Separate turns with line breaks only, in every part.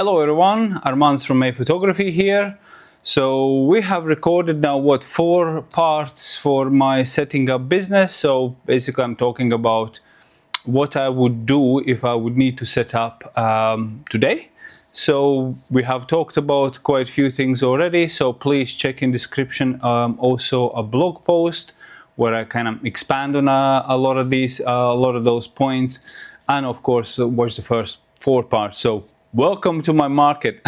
Hello everyone, Armand from A-Photography here. So we have recorded now 4 parts for my setting up business. So basically I'm talking about what I would do if I would need to set up today. So we have talked about quite a few things already, so please check in description also a blog post where I kind of expand on a lot of those points, and of course watch the first 4 parts. So welcome to my market.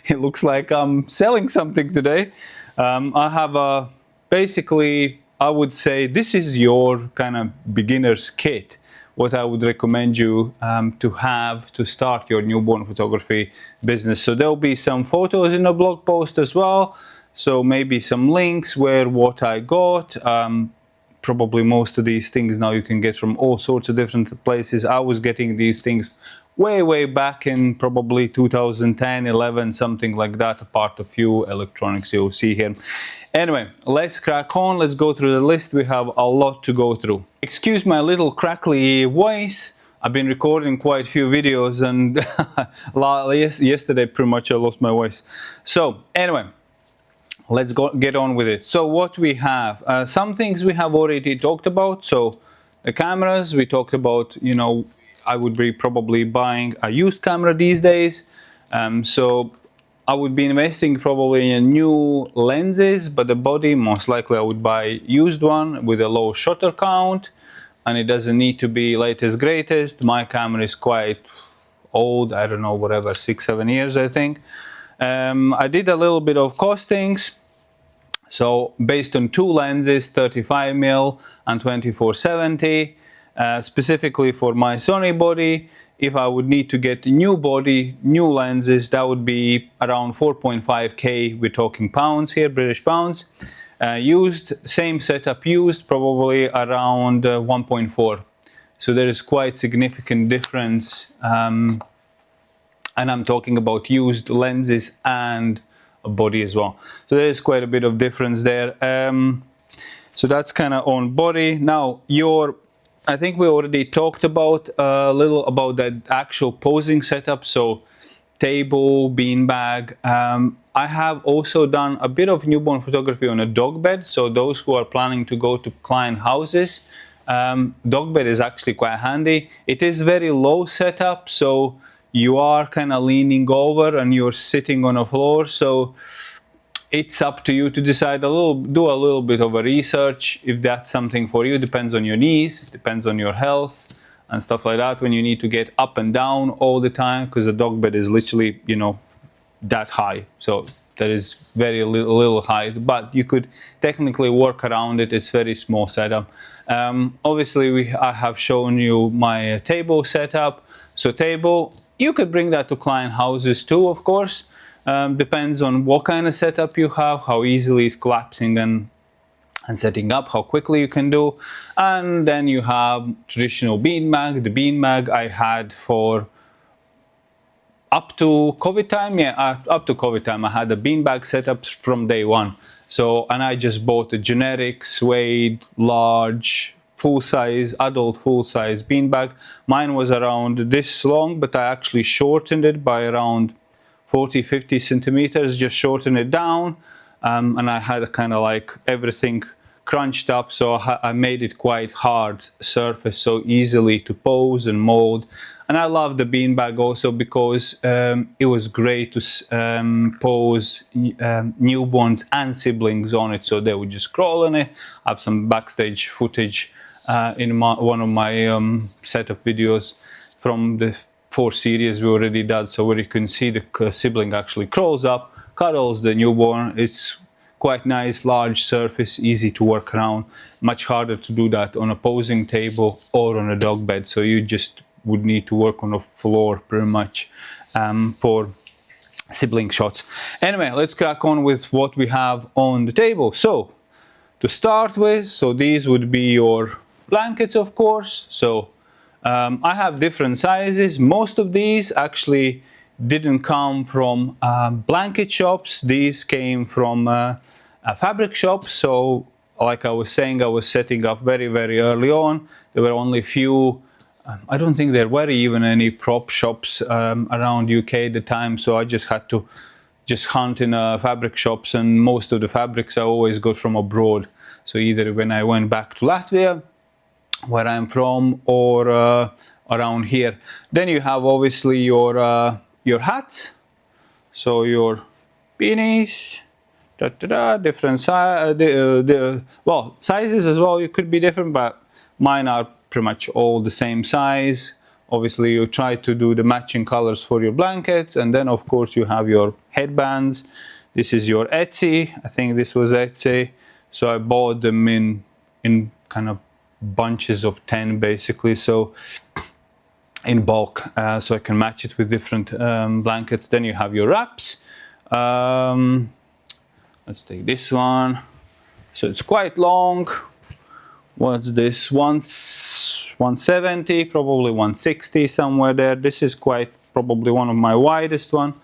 It looks like I'm selling something today. I have basically, I would say this is your kind of beginner's kit. What I would recommend you to have to start your newborn photography business. So there'll be some photos in the blog post as well. So maybe some links where what I got. Probably most of these things now you can get from all sorts of different places. I was getting these things way back in probably 2010, 11, something like that, apart a few electronics you'll see here. Anyway, let's crack on. Let's go through the list. We have a lot to go through. Excuse my little crackly voice. I've been recording quite a few videos and yesterday pretty much I lost my voice. So anyway, let's get on with it. So what we have, some things we have already talked about. So the cameras, we talked about, you know, I would be probably buying a used camera these days. So I would be investing probably in new lenses, but the body, most likely I would buy used one with a low shutter count, and it doesn't need to be latest greatest. My camera is quite old, I don't know, whatever, 6-7 years I think. I did a little bit of costings. So based on 2 lenses, 35mm and 24-70, specifically for my Sony body, if I would need to get new body, new lenses, that would be around 4.5k. We're talking pounds here, British pounds. Used, same setup used, probably around 1.4. So there is quite significant difference. And I'm talking about used lenses and a body as well. So there is quite a bit of difference there. So that's kind of on body. Now I think we already talked about a little about that actual posing setup. So table, beanbag. I have also done a bit of newborn photography on a dog bed. So those who are planning to go to client houses, dog bed is actually quite handy. It is very low setup, so you are kind of leaning over and you're sitting on a floor. So it's up to you to decide do a little bit of a research if that's something for you. Depends on your knees, depends on your health and stuff like that. When you need to get up and down all the time, because the dog bed is literally, you know, that high. So there is very little height, but you could technically work around it. It's very small setup. Obviously, I have shown you my table setup. So table, you could bring that to client houses too, of course. Depends on what kind of setup you have, how easily it's collapsing and setting up, how quickly you can do. And then you have traditional beanbag. The beanbag I had for up to COVID time. Yeah, up to COVID time I had a beanbag setup from day one. So, and I just bought a generic suede, large, full-size, adult full-size beanbag. Mine was around this long, but I actually shortened it by around 40-50 centimeters, just shorten it down, and I had kind of like everything crunched up, so I made it quite hard surface, so easily to pose and mold. And I love the beanbag also because it was great to pose newborns and siblings on it, so they would just crawl on it. I have some backstage footage in one of my setup videos from the 4 series we already did, so where you can see the sibling actually crawls up, cuddles the newborn. It's quite nice, large surface, easy to work around. Much harder to do that on a posing table or on a dog bed, so you just would need to work on a floor pretty much for sibling shots. Anyway, let's crack on with what we have on the table. So to start with, so these would be your blankets, of course. So I have different sizes. Most of these actually didn't come from blanket shops. These came from a fabric shop. So like I was saying, I was setting up very early on. There were only few I don't think there were even any prop shops around UK at the time, so I just had to just hunt in fabric shops, and most of the fabrics I always got from abroad. So either when I went back to Latvia, where I'm from, or around here. Then you have obviously your hats, so your beanies, different well, sizes as well. It could be different, but mine are pretty much all the same size. Obviously, you try to do the matching colors for your blankets, and then of course you have your headbands. This is your Etsy. I think this was Etsy. So I bought them in kind of bunches of 10 basically, so in bulk, so I can match it with different blankets. Then you have your wraps. Let's take this one. So it's quite long. What's this? 170, probably 160, somewhere there. This is quite probably one of my widest one.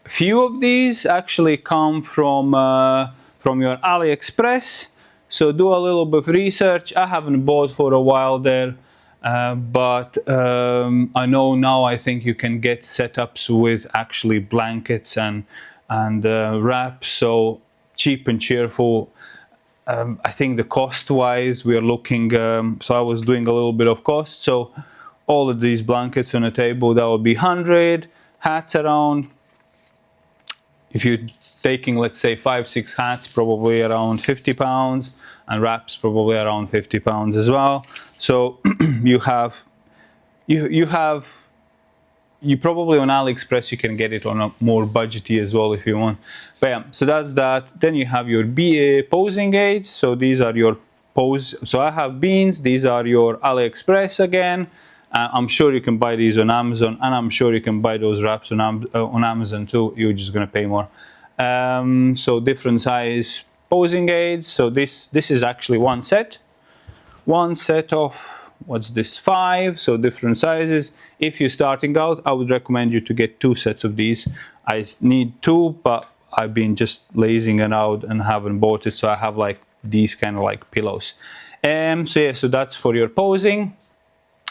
Few of these actually come from your AliExpress. So do a little bit of research. I haven't bought for a while there, but I know now I think you can get setups with actually blankets and wraps, so cheap and cheerful. I think the cost-wise, we are looking, so I was doing a little bit of cost, so all of these blankets on a table, that would be 100, hats around, if you're taking, let's say, 5-6 hats, probably around 50 pounds, and wraps probably around 50 pounds as well. So you probably on AliExpress you can get it on a more budgety as well if you want. But yeah, so that's that. Then you have your posing aids. So these are your pose. So I have beans. These are your AliExpress again. I'm sure you can buy these on Amazon, and I'm sure you can buy those wraps on Amazon too. You're just gonna pay more. So different size posing aids. So this is actually one set of, what's this, 5, so different sizes. If you're starting out, I would recommend you to get 2 sets of these. I need 2, but I've been just lazing it out and haven't bought it, so I have like these kind of like pillows. So yeah, so that's for your posing,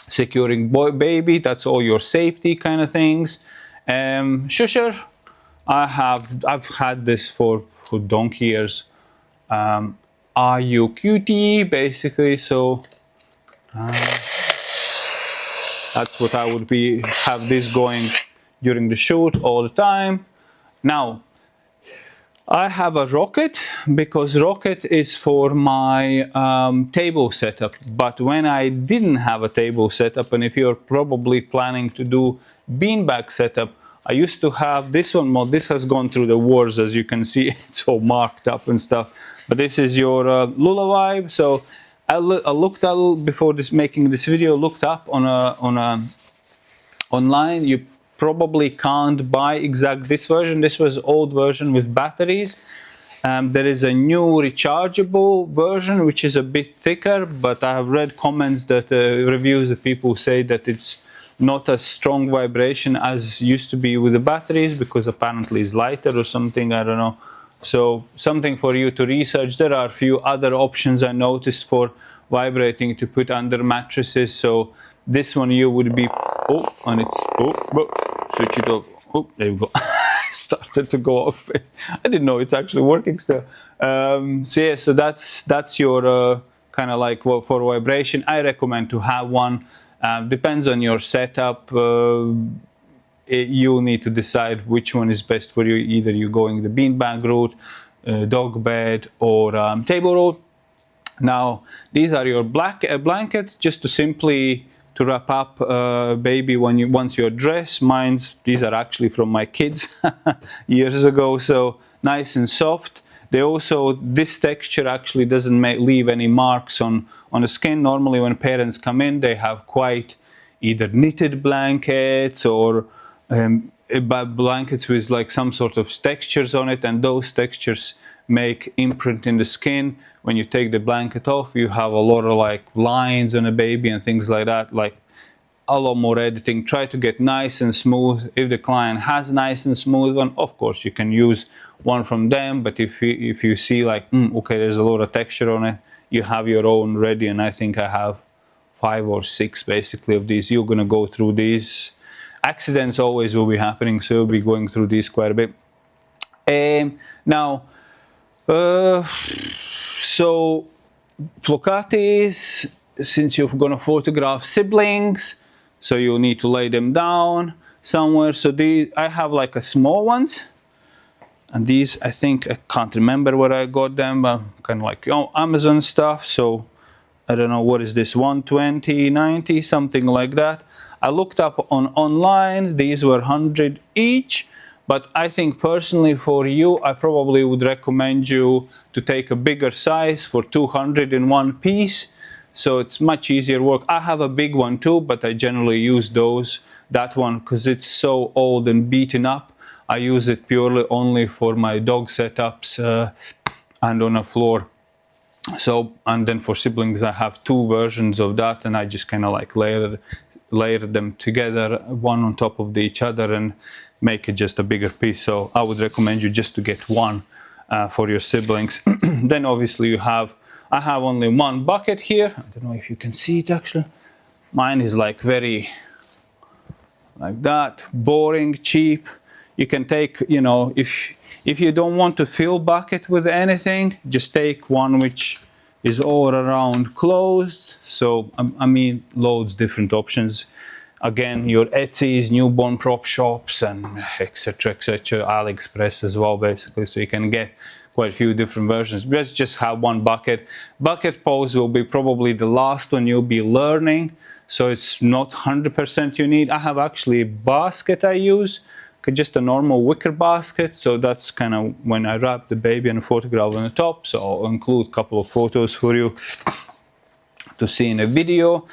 securing baby, that's all your safety kind of things. Shusher, I've had this for donkey years. Are you cutie, basically, so that's what I would have this going during the shoot all the time. Now, I have a rocket, because rocket is for my table setup. But when I didn't have a table setup, and if you're probably planning to do beanbag setup, I used to have this one. Well, this has gone through the wars, as you can see. It's all marked up and stuff. But this is your Lullaby. So I looked at, before making this video, looked up on online. You probably can't buy exact this version. This was old version with batteries. There is a new rechargeable version which is a bit thicker, but I have read comments that reviews that people say that it's not as strong vibration as used to be with the batteries, because apparently it's lighter or something, I don't know. So something for you to research. There are a few other options I noticed for vibrating to put under mattresses. So this one you would be, and it's, switch it off. Oh, there you go. Started to go off. I didn't know it's actually working still. So yeah, so that's your kind of like for vibration. I recommend to have one. Depends on your setup. You need to decide which one is best for you. Either you're going the beanbag route, dog bed, or table route. Now, these are your blankets, just to simply to wrap up baby once you're dressed. These are actually from my kids years ago, so nice and soft. They also, this texture actually doesn't leave any marks on the skin. Normally when parents come in, they have quite either knitted blankets or blankets with like some sort of textures on it, and those textures make imprint in the skin. When you take the blanket off, you have a lot of like lines on a baby and things like that, like a lot more editing. Try to get nice and smooth. If the client has nice and smooth one, of course you can use one from them, but if you see like okay, there's a lot of texture on it, you have your own ready, and I think I have 5 or 6 basically of these. You're gonna go through these. Accidents always will be happening, so you'll be going through these quite a bit. Now, so Floccatis, since you're gonna photograph siblings, so you'll need to lay them down somewhere. So I have like a small ones, and these I think I can't remember where I got them, but kind of like Amazon stuff. So I don't know, what is this, 120, 90, something like that. I looked up online, these were 100 each, but I think personally for you, I probably would recommend you to take a bigger size for 200 in one piece. So it's much easier work. I have a big one too, but I generally use that one because it's so old and beaten up. I use it purely only for my dog setups and on a floor. So, and then for siblings, I have 2 versions of that, and I just kind of like layer them together, one on top of each other, and make it just a bigger piece. So I would recommend you just to get one for your siblings. Then obviously I have only one bucket here. I don't know if you can see it actually. Mine is like very, like that, boring, cheap. You can take, you know, if you don't want to fill bucket with anything, just take one which is all around closed. So I mean, loads different options. Again, your Etsy's, newborn prop shops, and etc, AliExpress as well, basically. So you can get quite a few different versions. Let's just have one bucket. Bucket pose will be probably the last one you'll be learning. So it's not 100% you need. I have actually a basket I use, just a normal wicker basket. So that's kind of when I wrap the baby and photograph on the top. So I'll include a couple of photos for you to see in a video.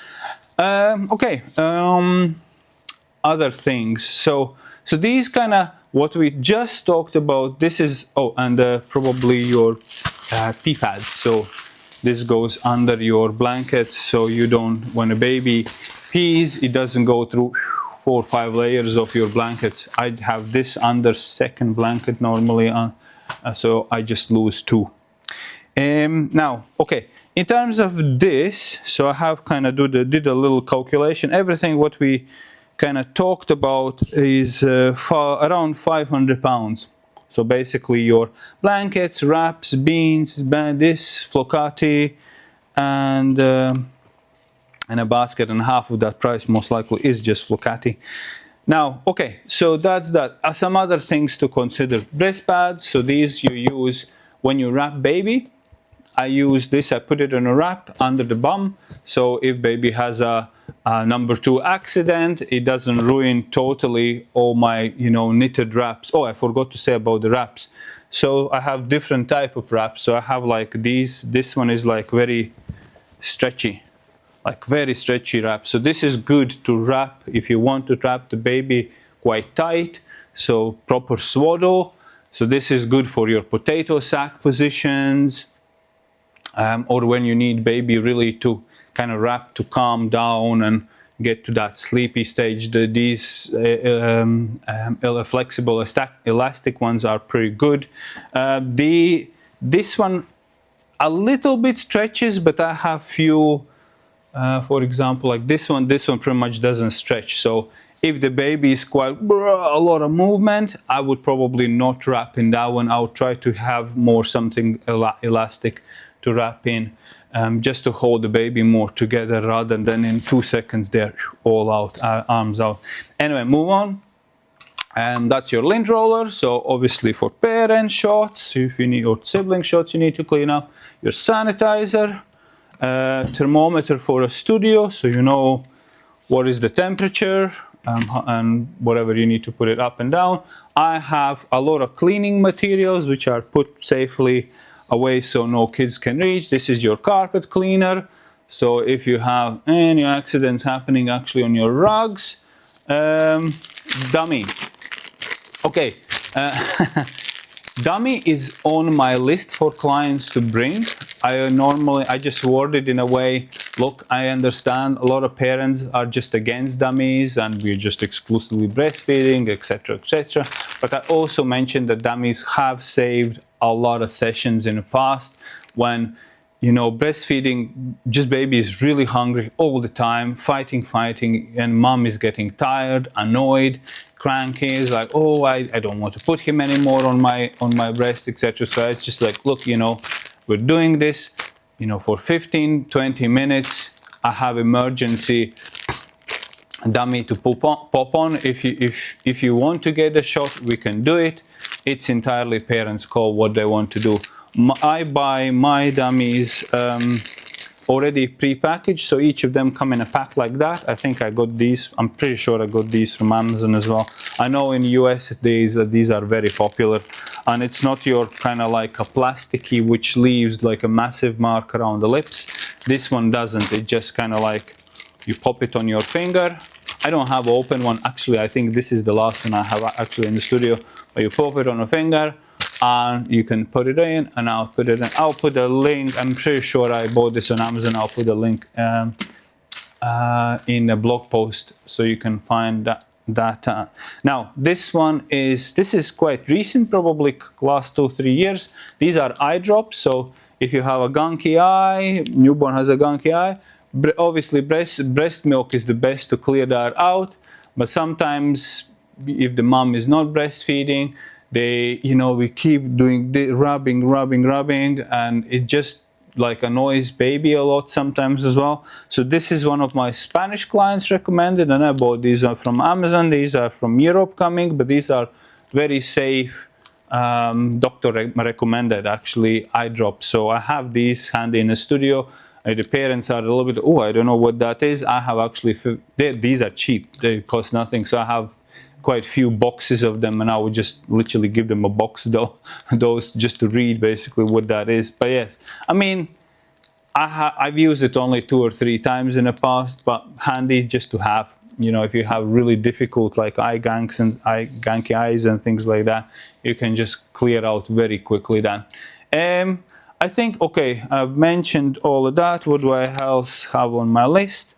Other things. So these kind of what we just talked about. This is probably your pee pads. So this goes under your blanket, so you don't, when a baby pees, it doesn't go through 4 or 5 layers of your blankets. I have this under second blanket normally, so I just lose 2. Now, okay, in terms of this, so I have kind of did a little calculation. Everything what we kind of talked about is around 500 pounds. So basically your blankets, wraps, beans, this, floccati, and a basket, and half of that price most likely is just floccati. Now, okay, so that's that. Some other things to consider. Breast pads, so these you use when you wrap baby. I use this, I put it in a wrap under the bum, so if baby has a number 2 accident, it doesn't ruin totally all my, you know, knitted wraps. Oh, I forgot to say about the wraps. So I have different type of wraps. So I have like these. This one is like very stretchy, like very stretchy wrap. So this is good to wrap if you want to wrap the baby quite tight. So proper swaddle. So this is good for your potato sack positions. Or when you need baby really to kind of wrap to calm down and get to that sleepy stage. These flexible elastic ones are pretty good. This one a little bit stretches, but I have few, for example, like this one pretty much doesn't stretch. So if the baby is quite a lot of movement, I would probably not wrap in that one. I would try to have more something elastic to wrap in, just to hold the baby more together rather than in 2 seconds they're all out, arms out. Anyway, move on. And that's your lint roller. So obviously for parent shots, if you need, or sibling shots, you need to clean up. Your sanitizer, thermometer for a studio, so you know what is the temperature, and whatever you need to put it up and down. I have a lot of cleaning materials which are put safely away so no kids can reach. This is your carpet cleaner. So if you have any accidents happening actually on your rugs, dummy. Okay, dummy is on my list for clients to bring. I just word it in a way, look, I understand a lot of parents are just against dummies and we're just exclusively breastfeeding, etc, etc. But I also mentioned that dummies have saved a lot of sessions in the past when you know, breastfeeding, just baby is really hungry all the time, fighting, and mom is getting tired, annoyed, cranky, is like, oh, I don't want to put him anymore on my breast, etc. So it's just like, look, you know, we're doing this, you know, for 15-20 minutes. I have emergency dummy to pop on. If you want to get a shot, we can do it. It's entirely parents' call what they want to do. I buy my dummies already pre-packaged, so each of them come in a pack like that. I think I got these, I'm pretty sure I got these from Amazon as well. I know in US these are very popular, and it's not your kind of like a plasticky which leaves like a massive mark around the lips. This one doesn't. It just kind of like you pop it on your finger. I don't have an open one, actually. I think this is the last one I have actually in the studio. But you pop it on a finger and you can put it in, and I'll put it in. I'll put a link. I'm pretty sure I bought this on Amazon. I'll put a link in the blog post so you can find that. Now this is quite recent, probably last 2-3 years. These are eye drops. So if you have a gunky eye, newborn has a gunky eye, obviously breast milk is the best to clear that out. But sometimes if the mom is not breastfeeding, we keep doing the rubbing, and it just like annoys baby a lot sometimes as well. So this is one of my Spanish clients recommended, and I bought these are from Amazon. These are from Europe coming, but these are very safe, doctor recommended actually eye drops. So I have these handy in the studio. The parents are a little bit, oh, I don't know what that is. I have actually, these are cheap, they cost nothing. So I have quite a few boxes of them, and I would just literally give them a box of those just to read basically what that is. But yes, I mean, I've used it only 2 or 3 times in the past, but handy just to have, you know, if you have really difficult like ganky eyes and things like that, you can just clear out very quickly then. I think, okay, I've mentioned all of that. What do I else have on my list?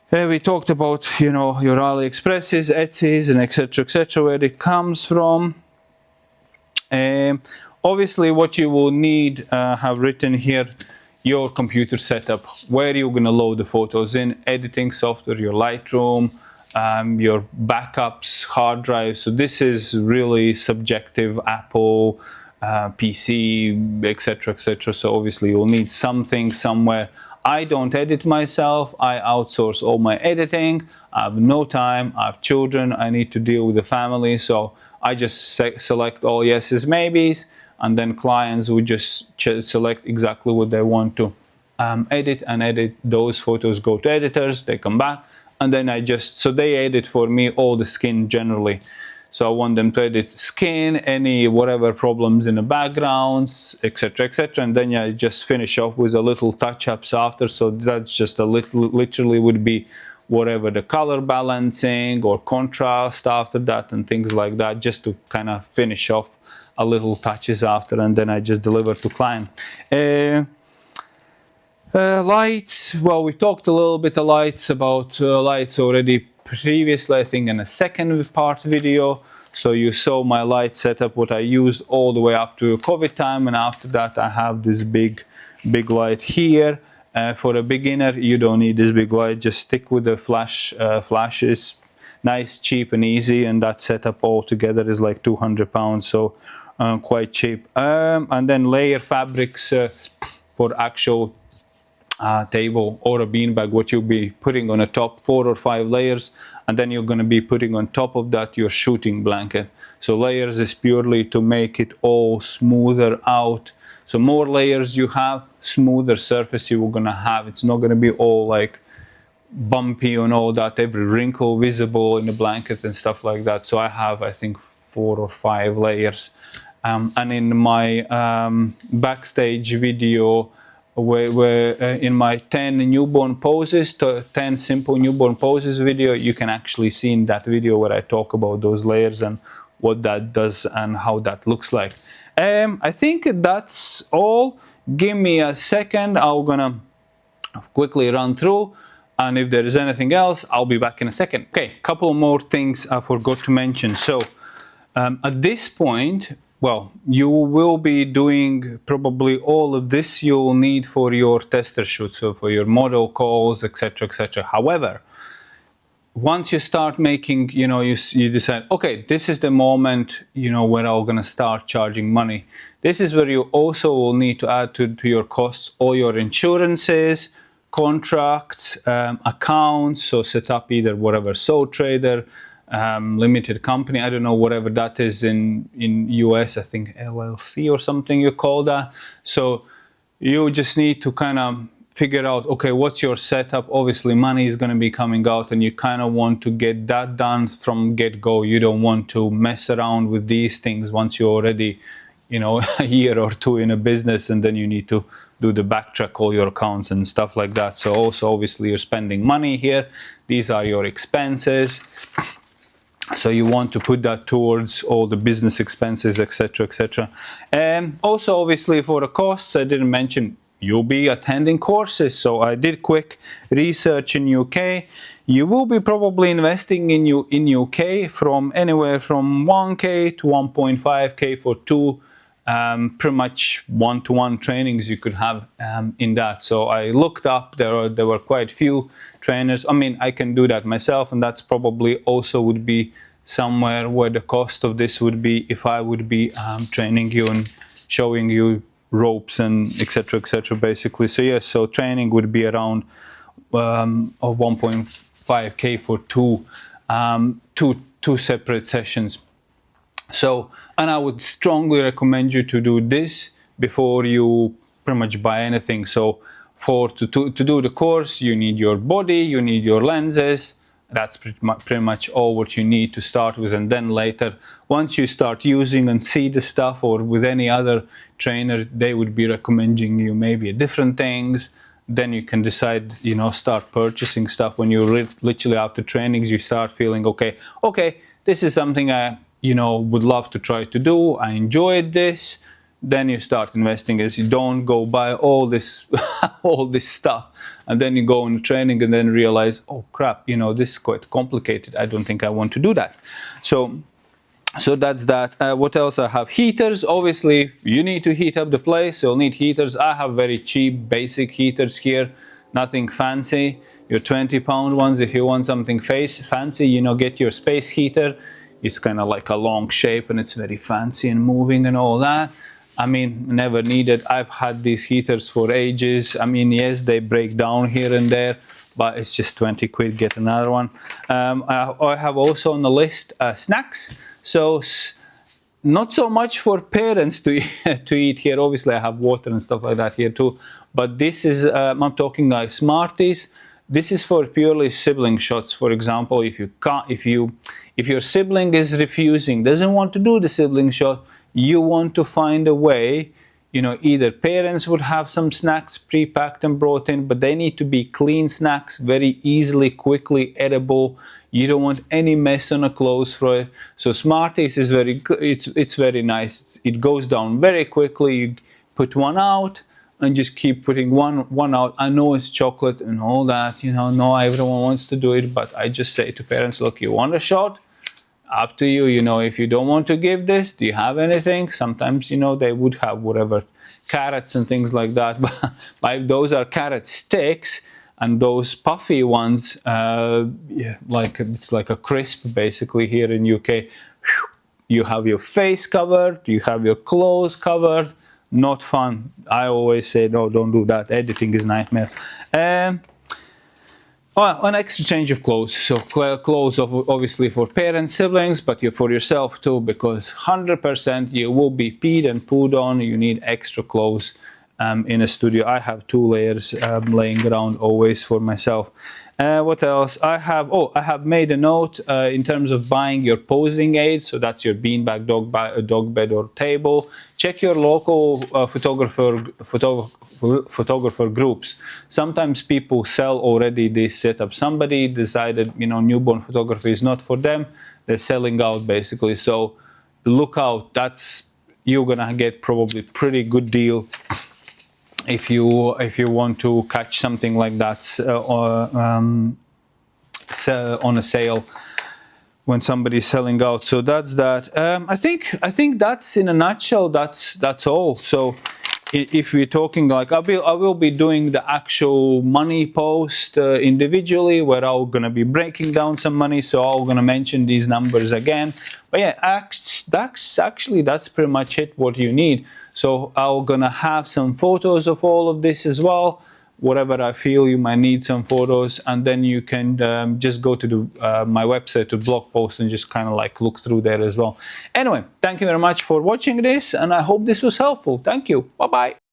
We talked about, you know, your AliExpresses, Etsy's, and etc., where it comes from. Obviously, what you will need, have written here, your computer setup, where you're going to load the photos in, editing software, your Lightroom, your backups, hard drive. So this is really subjective, Apple, PC, etc. So obviously you'll need something somewhere. I don't edit myself. I outsource all my editing. I have no time. I have children. I need to deal with the family. So I just select all yeses, maybes, and then clients would just select exactly what they want to edit, and edit. Those photos go to editors. They come back, and then so they edit for me all the skin generally. So I want them to edit skin, any whatever problems in the backgrounds, etc., and then I just finish off with a little touch-ups after. So that's just a little, literally would be whatever the color balancing or contrast after that and things like that, just to kind of finish off a little touches after, and then I just deliver to client. Lights, well, we talked a little bit of lights about lights already previously, I think in a second part video. So you saw my light setup, what I used all the way up to COVID time, and after that I have this big light here. For a beginner, you don't need this big light, just stick with the flashes. Nice, cheap and easy, and that setup altogether is like £200, so quite cheap. And then layer fabrics for actual table or a beanbag, what you'll be putting on the top, 4 or 5 layers, and then you're going to be putting on top of that your shooting blanket. So layers is purely to make it all smoother out. So more layers you have, smoother surface you're going to have. It's not going to be all like bumpy and all that, every wrinkle visible in the blanket and stuff like that. So I have, I think, 4 or 5 layers. And in my backstage video, where in my 10 newborn poses, 10 simple newborn poses video, you can actually see in that video where I talk about those layers and what that does and how that looks like. I think that's all. Give me a second. I'm gonna quickly run through, and if there is anything else, I'll be back in a second. Okay, couple more things I forgot to mention. So at this point, well, you will be doing probably all of this you will need for your tester shoot, so for your model calls, etc., etc. However, once you start making, you decide, okay, this is the moment, where I'm gonna start charging money. This is where you also will need to add to your costs all your insurances, contracts, accounts. So set up either whatever sole trader, limited company. I don't know, whatever that is in US. I think LLC or something you call that. So you just need to kind of figure out, okay, what's your setup? Obviously, money is going to be coming out, and you kind of want to get that done from get-go. You don't want to mess around with these things once you're already, a year or two in a business, and then you need to do the backtrack all your accounts and stuff like that. So also, obviously, you're spending money here. These are your expenses. So you want to put that towards all the business expenses, etc., etc. And also, obviously, for the costs, I didn't mention, you'll be attending courses. So I did quick research in UK. You will be probably investing in UK from anywhere from 1K to 1.5K for two pretty much one-to-one trainings you could have in that. So I looked up, there were quite few trainers. I mean, I can do that myself, and that's probably also would be somewhere where the cost of this would be if I would be training you and showing you ropes and etc., basically. So yes, so training would be around of 1.5K for two separate sessions. So, and I would strongly recommend you to do this before you pretty much buy anything. So to do the course, you need your body, you need your lenses. That's pretty much all what you need to start with. And then later, once you start using and see the stuff, or with any other trainer, they would be recommending you maybe different things. Then you can decide, start purchasing stuff. When you literally after trainings, you start feeling, okay, this is something I, would love to try to do. I enjoyed this. Then you start investing, as you don't go buy all this all this stuff, and then you go in training and then realize, oh crap, this is quite complicated. I don't think I want to do that. So that's that. What else? I have heaters. Obviously, you need to heat up the place. You'll need heaters. I have very cheap, basic heaters here. Nothing fancy. Your 20-pound ones. If you want something fancy, get your space heater. It's kind of like a long shape, and it's very fancy and moving and all that. I mean, never needed. I've had these heaters for ages. I mean, yes, they break down here and there, but it's just 20 quid, get another one. I have also on the list snacks. So not so much for parents to eat here. Obviously, I have water and stuff like that here too. But this is, I'm talking like Smarties. This is for purely sibling shots. For example, if your sibling is refusing, doesn't want to do the sibling shot, you want to find a way, either parents would have some snacks pre-packed and brought in, but they need to be clean snacks, very easily, quickly edible. You don't want any mess on a clothes for it. So Smarties is very good. It's very nice. It goes down very quickly. You put one out and just keep putting one out. I know it's chocolate and all that, no, everyone wants to do it, but I just say to parents, look, you want a shot? Up to you, if you don't want to give this, do you have anything? Sometimes, they would have whatever, carrots and things like that, but those are carrot sticks, and those puffy ones, it's like a crisp basically here in UK. You have your face covered, you have your clothes covered, not fun. I always say, no, don't do that. Editing is nightmare. An extra change of clothes. So clothes obviously for parents, siblings, but for yourself too, because 100% you will be peed and pooed on. You need extra clothes in a studio. I have 2 layers laying around always for myself. What else? I have made a note in terms of buying your posing aids. So that's your beanbag, dog bed or table. Check your local photographer groups. Sometimes people sell already this setup. Somebody decided, newborn photography is not for them. They're selling out basically. So look out. You're gonna get probably pretty good deal if you want to catch something like that on a sale. when somebody's selling out. So that's that. I think that's in a nutshell. That's all. So if we're talking like I will be doing the actual money post individually, where I'm gonna be breaking down some money. So I'm gonna mention these numbers again. But yeah, that's pretty much it. What you need. So I'm gonna have some photos of all of this as well. Whatever I feel you might need some photos, and then you can just go to my website to blog post and just kind of like look through there as well. Anyway, thank you very much for watching this, and I hope this was helpful. Thank you. Bye bye.